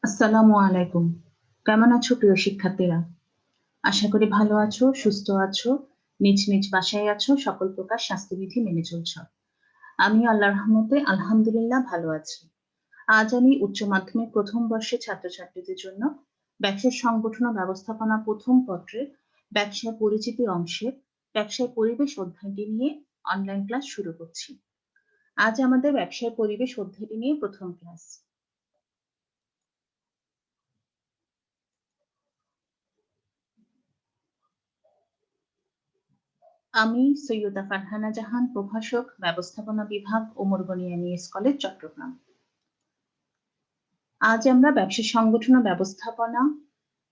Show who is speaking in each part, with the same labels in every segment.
Speaker 1: আসসালামু আলাইকুম। কেমন আছো প্রিয় শিক্ষার্থীরা? আশা করি ভালো আছো, সুস্থ আছো, নিজ নিজ বাসায় আছো, সকল প্রকার স্বাস্থ্যবিধি মেনে চলছো। আমি আল্লাহর রহমতে আলহামদুলিল্লাহ ভালো আছি। আজ আমি উচ্চ মাধ্যমিক প্রথম বর্ষের ছাত্রছাত্রীদের জন্য ব্যবসায় সংগঠন ও ব্যবস্থাপনা প্রথম পত্রের ব্যবসায় পরিচিতি অংশের ব্যবসায় পরিবেশ অধ্যায়টি নিয়ে অনলাইন ক্লাস শুরু করছি। আজ আমাদের ব্যবসায় পরিবেশ অধ্যায়টি নিয়ে প্রথম ক্লাস। আমি সৈয়দা ফারহানা জাহান, প্রভাষক, ব্যবস্থাপনা বিভাগ, ওমর গনি এমইএস কলেজ, চট্টগ্রাম। আজ আমরা ব্যবসা সংগঠন ও ব্যবস্থাপনা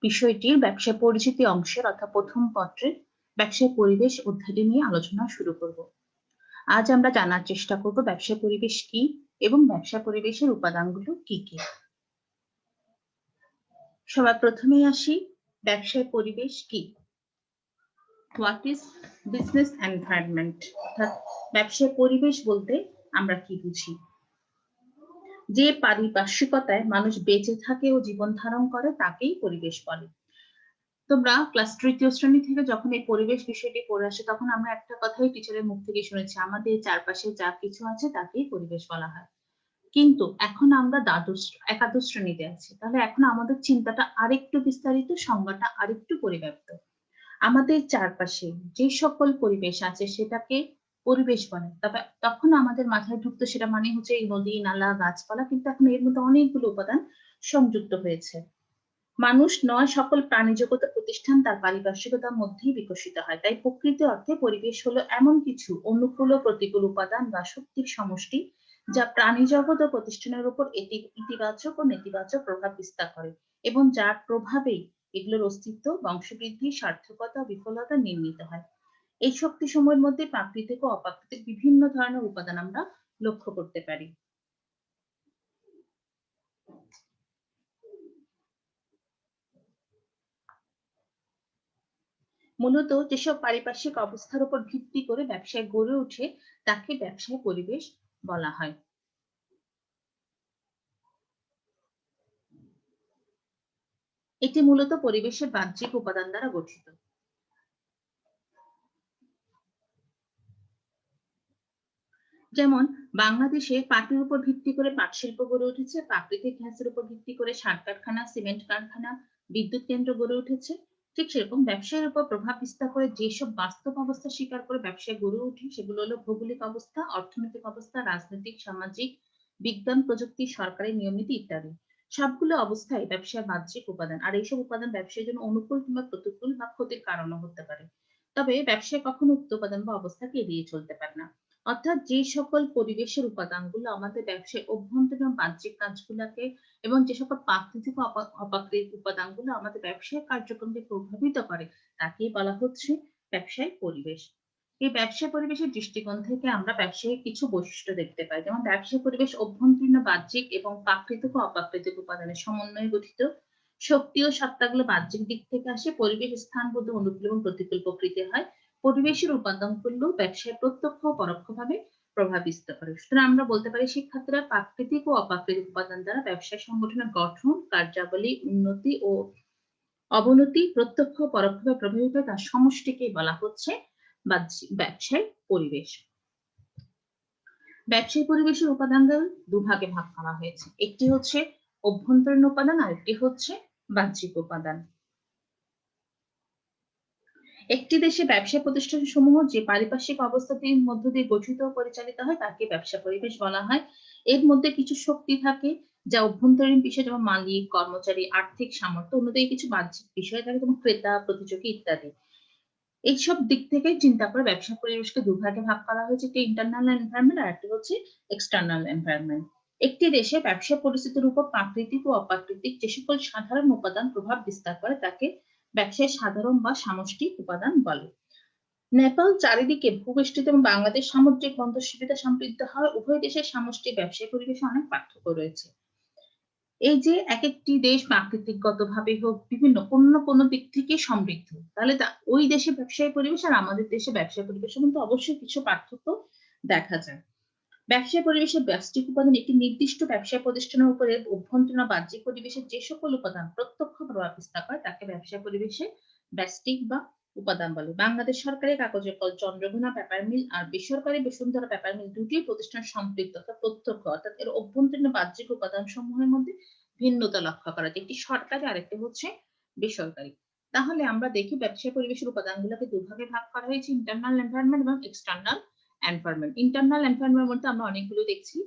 Speaker 1: বিষয়টির ব্যবসায় পরিচিতি অংশের অর্থাৎ প্রথম পত্রের ব্যবসায় পরিবেশ অধ্যায়টি নিয়ে আলোচনা শুরু করব। আজ আমরা জানার চেষ্টা করব ব্যবসায় পরিবেশ কি এবং ব্যবসা পরিবেশের উপাদানগুলো কি কি। সবার প্রথমেই আসি, ব্যবসায় পরিবেশ কি? What is business environment? অর্থাৎ ব্যবসায় পরিবেশ বলতে আমরা কি বুঝি? যে পারিপার্শ্বিকতায় মানুষ বেঁচে থাকে ও জীবন ধারণ করে তাকেই পরিবেশ বলে। তোমরা ক্লাস তৃতীয় শ্রেণী থেকে যখন এই পরিবেশ বিষয়টি পড়ে আসে তখন আমরা একটা কথাই টিচারের মুখ থেকে শুনেছি, আমাদের চারপাশে যা কিছু আছে তাকেই পরিবেশ বলা হয়। কিন্তু এখন আমরা একাদশ শ্রেণীতে আছি, তাহলে এখন আমাদের চিন্তাটা আরেকটু বিস্তারিত, সংজ্ঞাটা আরেকটু পরিব্যাপ্ত। আমাদের চারপাশে যে সকল পরিবেশ আছে সেটাকে পরিবেশ বলে। তবে তখন আমাদের মাথায় ঢুকতো সেটা মানে হচ্ছে এই নদী, নালা, গাছপালা, কিন্তু এখন এর মধ্যে অনেকগুলো উপাদান সংযুক্ত হয়েছে। মানুষ নয়, সকল প্রাণী জগত প্রতিষ্ঠান তার পারিপার্শ্বিকতার মধ্যেই বিকশিত হয়। তাই প্রকৃত অর্থে পরিবেশ হলো এমন কিছু অনুকূল ও প্রতিকূল উপাদান বা শক্তির সমষ্টি যা প্রাণী জগৎ ও প্রতিষ্ঠানের উপর ইতিবাচক ও নেতিবাচক প্রভাব বিস্তার করে এবং যার প্রভাবেই এগুলোর অস্তিত্ব, বংশবৃদ্ধি, সার্থকতা, বিফলতা নির্মিত হয়। এই শক্তি সময়ের মধ্যে প্রাকৃতিক ও অপ্রাকৃতিক বিভিন্ন ধরনের উপাদান আমরা লক্ষ্য করতে পারি। মূলত যেসব পারিপার্শ্বিক অবস্থার উপর ভিত্তি করে ব্যবসায় গড়ে ওঠে তাকে ব্যবসায় পরিবেশ বলা হয়। এটি মূলত পরিবেশের বাহ্যিক উপাদান দ্বারা গঠিত। যেমন বাংলাদেশে পাটের উপর ভিত্তি করে পাট শিল্প গড়ে উঠেছে, প্রাকৃতিক গ্যাসের উপর ভিত্তি করে সার কারখানা, সিমেন্ট কারখানা, বিদ্যুৎ কেন্দ্র গড়ে উঠেছে। ঠিক সেরকম ব্যবসায়ের উপর প্রভাব বিস্তার করে যেসব বাস্তব অবস্থা স্বীকার করে ব্যবসায় গড়ে ওঠে সেগুলো হলো ভৌগোলিক অবস্থা, অর্থনৈতিক অবস্থা, রাজনৈতিক, সামাজিক, বিজ্ঞান, প্রযুক্তি, সরকারি নিয়মনীতি ইত্যাদি। সবগুলো অবস্থায় ব্যবসায় বাহ্যিক উপাদান, আর এইসব উপাদান ব্যবসায়ের জন্য অনুকূল কিংবা প্রতিকূল বা ক্ষতির কারণও হতে পারে। তবে ব্যবসায় কখনো উক্ত উপাদান বা অবস্থাকে এড়িয়ে চলতে পারে না। অর্থাৎ যে সকল পরিবেশের উপাদানগুলো আমাদের ব্যবসায় অভ্যন্তরীণ বাহ্যিক কাজগুলোকে এবং যে সকল প্রাকৃতিক ও অপ্রাকৃতিক উপাদানগুলো আমাদের ব্যবসায়িক কার্যক্রমকে প্রভাবিত করে তাকেই বলা হচ্ছে ব্যবসায়িক পরিবেশ। এই ব্যবসায় পরিবেশের দৃষ্টিকোণ থেকে আমরা ব্যবসায়িক কিছু বৈশিষ্ট্য দেখতে পাই, যেমন ব্যবসায় পরিবেশ অভ্যন্তরীণ বাহ্যিক এবং প্রাকৃতিক ও অপ্রাকৃতিক উপাদানের সমন্বয়ে গঠিত। শক্তি ও সত্তাগুলো বাহ্যিক দিক থেকে আসে, পরিবেশ স্থানগত অনুকূল এবং প্রতিকূল প্রকৃতির হয়। পরিবেশের উপাদানগুলো ব্যবসায় প্রত্যক্ষ ও পরোক্ষভাবে প্রভাব বিস্তার করে। সুতরাং আমরা বলতে পারি শিক্ষার্থীরা প্রাকৃতিক ও অপ্রাকৃতিক উপাদান দ্বারা ব্যবসায় সংগঠনের গঠন, কার্যাবলী, উন্নতি ও অবনতি প্রত্যক্ষ ও পরোক্ষভাবে প্রভাবিত, তার সমষ্টিকেই বলা হচ্ছে ব্যবসায় পরিবেশ। ব্যবসায়ী পরিবেশের উপাদানগুলো দুভাগে ভাগ করা হয়েছে, একটি হচ্ছে অভ্যন্তরীণ উপাদান আর একটি হচ্ছে বাহ্যিক উপাদান। একটি দেশে ব্যবসা প্রতিষ্ঠান সমূহ যে পারিপার্শ্বিক অবস্থাটির মধ্য দিয়ে গঠিত ও পরিচালিত হয় তাকে ব্যবসা পরিবেশ বলা হয়। এর মধ্যে কিছু শক্তি থাকে যা অভ্যন্তরীণ বিষয়, যেমন মালিক, কর্মচারী, আর্থিক সামর্থ্য, অন্যদিকে কিছু বাহ্যিক বিষয় থাকে যেমন ক্রেতা, প্রতিযোগী ইত্যাদি। এইসব দিক থেকে চিন্তা করে ব্যবসা পরিবেশকে দুভাগে ভাগ করা হয়েছে, একটি ইন্টারনাল এনভায়রনমেন্ট আর একটি হচ্ছে এক্সটার্নাল এনভায়রনমেন্ট। একটি দেশে ব্যবসা পরিস্থিতির উপর প্রাকৃতিক ও অপ্রাকৃতিক যে সকল সাধারণ উপাদান প্রভাব বিস্তার করে তাকে ব্যবসায় সাধারণ বা সামষ্টিক উপাদান বলে। নেপাল চারিদিকে ভূবেষ্টিত এবং বাংলাদেশ সামুদ্রিক বন্দর সুবিধা সমৃদ্ধ হয়, উভয় দেশের সামষ্টিক ব্যবসায়িক পরিবেশে অনেক পার্থক্য রয়েছে। এই যে এক একটি দেশ প্রাকৃতিকগতভাবে হোক বিভিন্ন কোনো দিক থেকে সমৃদ্ধ, তাহলে ওই দেশে ব্যবসায়ী পরিবেশ আর আমাদের দেশে ব্যবসায়ী পরিবেশের মধ্যে অবশ্যই কিছু পার্থক্য দেখা যায়। ব্যবসায় পরিবেশের ব্যষ্টিক উপাদান একটি নির্দিষ্ট ব্যবসায় প্রতিষ্ঠানের উপরে অভ্যন্তরীণ ও বাহ্যিক পরিবেশের যে সকল উপাদান প্রত্যক্ষ প্রভাব বিস্তার করে তাকে ব্যবসায় পরিবেশে ব্যষ্টিক বা উপাদান বলে। বাংলাদেশ সরকারি কাগজের কল চন্দ্রঘোনা পেপার মিল আর বেসরকারি বসুন্ধরা পেপার মিল দুটি প্রতিষ্ঠান সম্পৃক্ত অর্থাৎ প্রত্যক্ষ অর্থাৎ এর অভ্যন্তরীণ বাহ্যিক উপাদান সমূহের মধ্যে ভিন্নতা লক্ষ্য করা যায়। একটি সরকারি আরেকটি হচ্ছে বেসরকারি। তাহলে আমরা দেখি ব্যবসায় পরিবেশের উপাদানগুলোকে দুভাগে ভাগ করা হয়েছে, ইন্টারনাল এনভায়রনমেন্ট এবং এক্সটার্নাল এনভায়রনমেন্ট। ইন্টারনাল এনভায়রনমেন্ট মধ্যে আমরা অনেকগুলো দেখছি,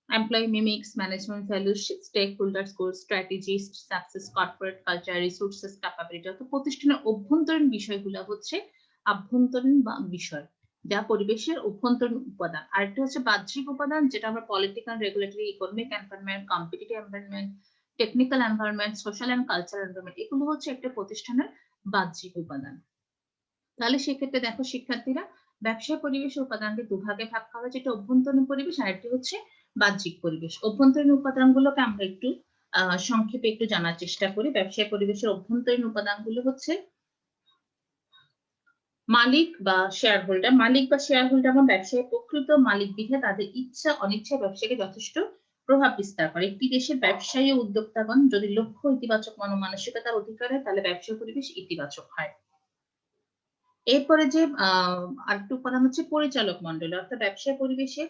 Speaker 1: এমপ্লয়ি মিমিক্স, management values, stakeholders goal, strategist, success, corporate culture, resources, capability. অর্থাৎ প্রতিষ্ঠানের অভ্যন্তরীণ বিষয়গুলো হচ্ছে আভ্যন্তরীণ বা বিষয় যা পরিবেশের অভ্যন্তরীণ উপাদান। আরেকটা হচ্ছে বাহ্যিক উপাদান, যেটা আমরা political, regulatory, economic environment, competitive environment, technical environment, social and cultural environment, এগুলো হচ্ছে একটা প্রতিষ্ঠানের বাহ্যিক উপাদান। তাহলে সেক্ষেত্রে দেখো শিক্ষার্থীরা, ব্যবসায় পরিবেশের উপাদানকে দুভাগে ভাগ করা হয়েছে, যেটা অভ্যন্তরীণ পরিবেশ আর একটি হচ্ছে বাহ্যিক পরিবেশ। অভ্যন্তরীণ উপাদানগুলোকে আমরা একটু সংক্ষেপে একটু জানার চেষ্টা করি। ব্যবসায় পরিবেশের অভ্যন্তরীণ উপাদানগুলো হচ্ছে মালিক বা শেয়ার হোল্ডার। মালিক বা শেয়ার হোল্ডার এবং ব্যবসায়ী প্রকৃত মালিক বিধে তাদের ইচ্ছা অনিচ্ছা ব্যবসাকে যথেষ্ট প্রভাব বিস্তার করে। একটি দেশের ব্যবসায়ী ও উদ্যোক্তাগণ যদি লক্ষ্য ইতিবাচক মনোমানসিকতার অধিকার হয় তাহলে ব্যবসায় পরিবেশ ইতিবাচক হয়। এরপরে যে আরেকটু উপাদান হচ্ছে পরিচালক মন্ডলী, অর্থাৎ ব্যবসায় পরিবেশের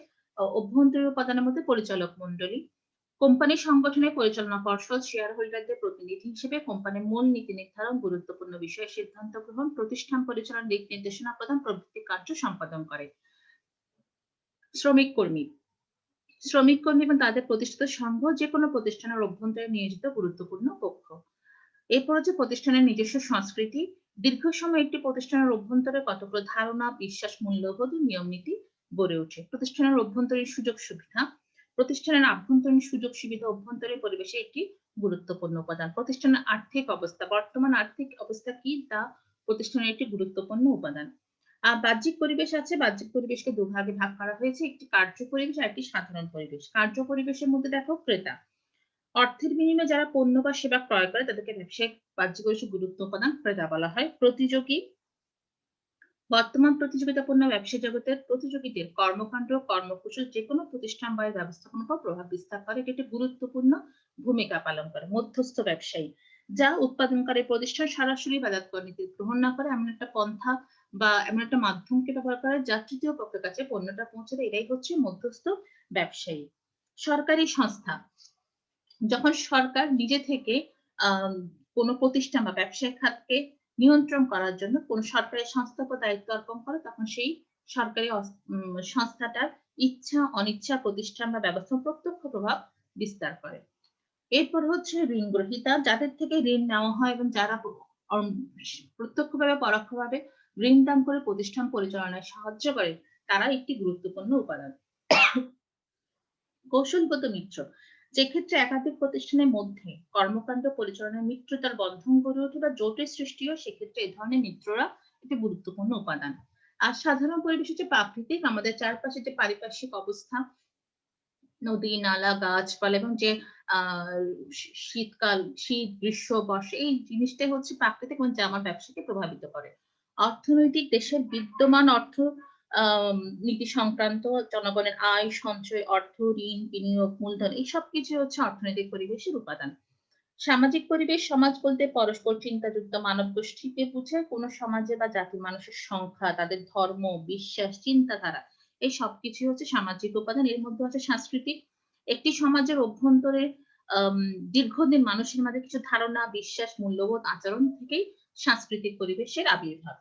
Speaker 1: অভ্যন্তরীণ উপাদানের মধ্যে পরিচালক মন্ডলী। কোম্পানি সংগঠনের পরিচালনা পর্ষদ শেয়ার হোল্ডারদের প্রতিনিধি হিসেবে কোম্পানির মূল নীতি নির্ধারণ, গুরুত্বপূর্ণ বিষয়ে সিদ্ধান্ত গ্রহণ, প্রতিষ্ঠান পরিচালনার দিক নির্দেশনা প্রদান প্রভৃতি কার্য সম্পাদন করে। শ্রমিক কর্মী, শ্রমিক কর্মী এবং তাদের প্রতিষ্ঠিত সংঘ যে কোনো প্রতিষ্ঠানের অভ্যন্তরে নিয়োজিত গুরুত্বপূর্ণ পক্ষ। এরপর হচ্ছে প্রতিষ্ঠানের নিজস্ব সংস্কৃতি। দীর্ঘ সময় একটি প্রতিষ্ঠানের অভ্যন্তরে কতগুলো ধারণা, বিশ্বাস, মূল্যবোধ ও নিয়ম নীতি গড়ে ওঠে। প্রতিষ্ঠানের অভ্যন্তরীণ সুযোগ সুবিধা, প্রতিষ্ঠানের আভ্যন্তরীণ সুযোগ সুবিধা অভ্যন্তরীণ পরিবেশে একটি গুরুত্বপূর্ণ উপাদান। প্রতিষ্ঠানের আর্থিক অবস্থা, বর্তমান আর্থিক অবস্থা কি তা প্রতিষ্ঠানের একটি গুরুত্বপূর্ণ উপাদান। আর বাহ্যিক পরিবেশ আছে, বাহ্যিক পরিবেশকে দুভাগে ভাগ করা হয়েছে, একটি কার্য পরিবেশ আর একটি সাধারণ পরিবেশ। কার্য পরিবেশের মধ্যে দেখো ক্রেতা, অর্থের বিনিময়ে যারা পণ্য বা সেবা ক্রয় করে তাদেরকে ব্যবসায়িক বাহ্যিক পরিবেশের গুরুত্ব উপাদান ক্রেতা বলা হয়। প্রতিযোগী, বর্তমান প্রতিযোগিতাপূর্ণ ব্যবসা জগতের প্রতিযোগীদের কর্মকাণ্ড, কর্মকুশল যে কোনো প্রতিষ্ঠান বা ব্যবস্থাপনার উপর প্রভাব বিস্তার করে, এটি একটি গুরুত্বপূর্ণ ভূমিকা পালন করে। মধ্যস্থ ব্যবসায়ী, যা উৎপাদনকারী প্রতিষ্ঠান সরাসরি বাজার নীতি গ্রহণ না করে এমন একটা পন্থা বা এমন একটা মাধ্যমকে ব্যবহার করে যা তৃতীয় পক্ষের কাছে পণ্যটা পৌঁছে দেয়, এটাই হচ্ছে মধ্যস্থ ব্যবসায়ী। সরকারি সংস্থা, যখন সরকার নিজে থেকে কোনো প্রতিষ্ঠান বা ব্যবসায়িক খাতকে নিয়ন্ত্রণ করার জন্য কোন সরকারি সংস্থার উপর দায়িত্ব অর্পণ করে, তখন সেই সরকারি সংস্থাটার ইচ্ছা অনিচ্ছা প্রতিষ্ঠান বা ব্যবস্থা প্রত্যক্ষ প্রভাব বিস্তার করে। এরপর হচ্ছে ঋণ গ্রহীতা, যাদের থেকে ঋণ নেওয়া হয় এবং যারা প্রত্যক্ষভাবে পরোক্ষভাবে ঋণ দান করে প্রতিষ্ঠান পরিচালনায় সাহায্য করে, তারা একটি গুরুত্বপূর্ণ উপাদান। কৌশলগত মিত্র, যে ক্ষেত্রে একাধিক প্রতিষ্ঠানের মধ্যে কর্মকাণ্ড পরিচালনার মিত্রতার বন্ধন গড়ে ওঠে বা জোটের সৃষ্টি হয়, সেক্ষেত্রে এই ধরনের মিত্ররা একটি গুরুত্বপূর্ণ উপাদান। আর সাধারণ পরিবেশ হচ্ছে প্রাকৃতিক, আমাদের চারপাশে যে পারিপার্শ্বিক অবস্থা, নদী, নালা, গাছপালা এবং যে শীতকাল, শীত, গ্রীষ্ম, বর্ষা, এই জিনিসটাই হচ্ছে প্রাকৃতিক এবং যা আমার ব্যবসাকে প্রভাবিত করে। অর্থনৈতিক, দেশের বিদ্যমান অর্থ নীতি সংক্রান্ত জনগণের আয়, সঞ্চয়, অর্থ, ঋণ, বিনিয়োগ, মূলধন, এই সব কিছু হচ্ছে অর্থনৈতিক পরিবেশের উপাদান। সামাজিক পরিবেশ, সমাজ বলতে পরস্পর চিন্তাযুক্ত মানব গোষ্ঠীকে বোঝায়। কোন সমাজে বা জাতির মানুষের সংখ্যা, তাদের ধর্ম, বিশ্বাস, চিন্তাধারা, এই সবকিছু হচ্ছে সামাজিক উপাদান। এর মধ্যে হচ্ছে সাংস্কৃতিক, একটি সমাজের অভ্যন্তরে দীর্ঘদিন মানুষের মাঝে কিছু ধারণা, বিশ্বাস, মূল্যবোধ, আচরণ থেকেই সাংস্কৃতিক পরিবেশের আবির্ভাব।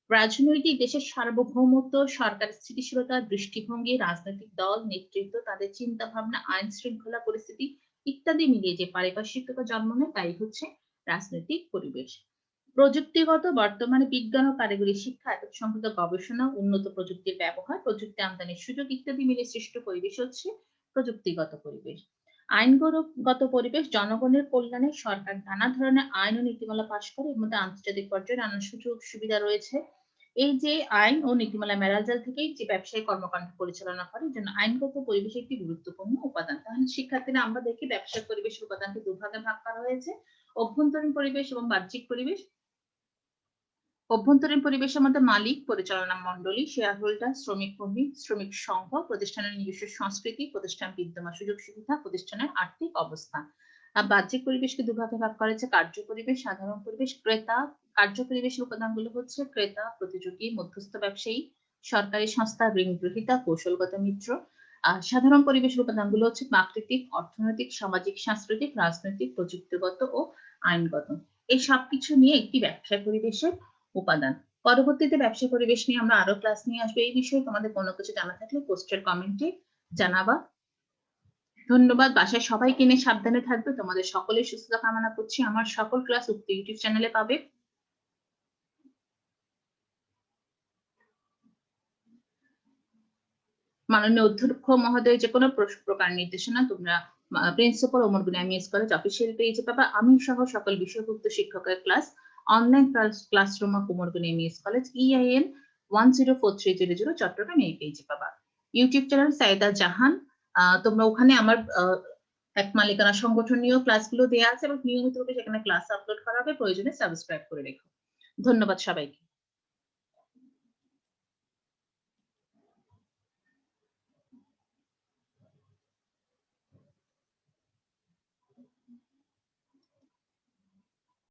Speaker 1: রাজনৈতিক, দেশের সার্বভৌমত্ব, সরকারের স্থিতিশীলতা, দৃষ্টিভঙ্গি, রাজনৈতিক দল, নেতৃত্ব, তাদের চিন্তা ভাবনা, আইন শৃঙ্খলা পরিস্থিতি ইত্যাদি মিলিয়ে যে পারিপার্শ্বিকতা জন্ম নেয় তাই হচ্ছে রাজনৈতিক পরিবেশ। প্রযুক্তিগত, বর্তমানে বিজ্ঞান ও কারিগরি শিক্ষা, এত সংক্রান্ত গবেষণা, উন্নত প্রযুক্তির ব্যবহার, প্রযুক্তি আমদানির সুযোগ ইত্যাদি মিলে সৃষ্ট পরিবেশ হচ্ছে প্রযুক্তিগত পরিবেশ। আইনগত পরিবেশ, জনগণের কল্যাণে সরকার নানা ধরনের আইন ও নীতিমালা পাশ করে, এর মধ্যে আন্তর্জাতিক পর্যায়ে নানান সুযোগ সুবিধা রয়েছে। এই যে আইন ও নীতিমালা মেরাজাল থেকেই যে ব্যবসায়ী কর্মকাণ্ড পরিচালনা করে, এই জন্য আইনগত পরিবেশ একটি গুরুত্বপূর্ণ উপাদান। তাহলে শিক্ষার্থীরা আমরা দেখি ব্যবসায়িক পরিবেশের উপাদানকে দুভাগে ভাগ করা হয়েছে, অভ্যন্তরীণ পরিবেশ এবং বাহ্যিক পরিবেশ। অভ্যন্তরীণ পরিবেশের মধ্যে মালিক, পরিচালনা মণ্ডলী, শেয়ার হোল্ডার, শ্রমিক কর্মী, শ্রমিক সংঘ, প্রতিষ্ঠানের নিজস্ব সংস্কৃতি, প্রতিষ্ঠান বিদ্যমান সুযোগ সুবিধা, প্রতিষ্ঠানের আর্থিক অবস্থা। বাহ্যিক পরিবেশকে দুভাগে ভাগ করা হয়েছে: কার্য পরিবেশ, সাধারণ পরিবেশ। কার্য পরিবেশের উপাদানগুলো হচ্ছে ক্রেতা, প্রতিযোগী, মধ্যস্থ ব্যবসায়ী, সরকারি সংস্থা, ঋণ গ্রহীতা, কৌশলগত মিত্র। সাধারণ পরিবেশের উপাদানগুলো হচ্ছে প্রাকৃতিক, অর্থনৈতিক, সামাজিক, সাংস্কৃতিক, রাজনৈতিক, প্রযুক্তিগত ও আইনগত। এই সবকিছু নিয়ে একটি ব্যবসায় পরিবেশের উপাদান। পরবর্তীতে ব্যবসা পরিবেশ নিয়ে আমরা আরো ক্লাস নিয়ে আসবো। এই বিষয়ে তোমাদের কোনো কিছু জানা থাকলে পোস্টের কমেন্টে জানাবা। ধন্যবাদ। বাসায় সবাইকে নিয়ে সাবধানে থাকবে। তোমাদের সকলের সুস্থতা কামনা করছি। আমার সকল ক্লাস উক্ত ইউটিউব চ্যানেলে পাবে। মাননীয় অধ্যক্ষ মহোদয় যে কোনো প্রকার নির্দেশনা তোমরা principal Omar Gani MES college official পেজে পাবা। আমি সহ সকল বিষয়ভুক্ত শিক্ষকের class online classroom of Omar Gani MES college EIN 104300 Chattogram এই পেজে পাবা। ইউটিউব চ্যানেল সাইদা জাহান, তোমরা ওখানে আমার এক মালিকানা সংগঠনীয় ক্লাসগুলো দেওয়া আছে এবং নিয়মিতভাবে সেখানে ক্লাস আপলোড করা হবে। প্রয়োজনে সাবস্ক্রাইব করে রেখো। ধন্যবাদ সবাইকে।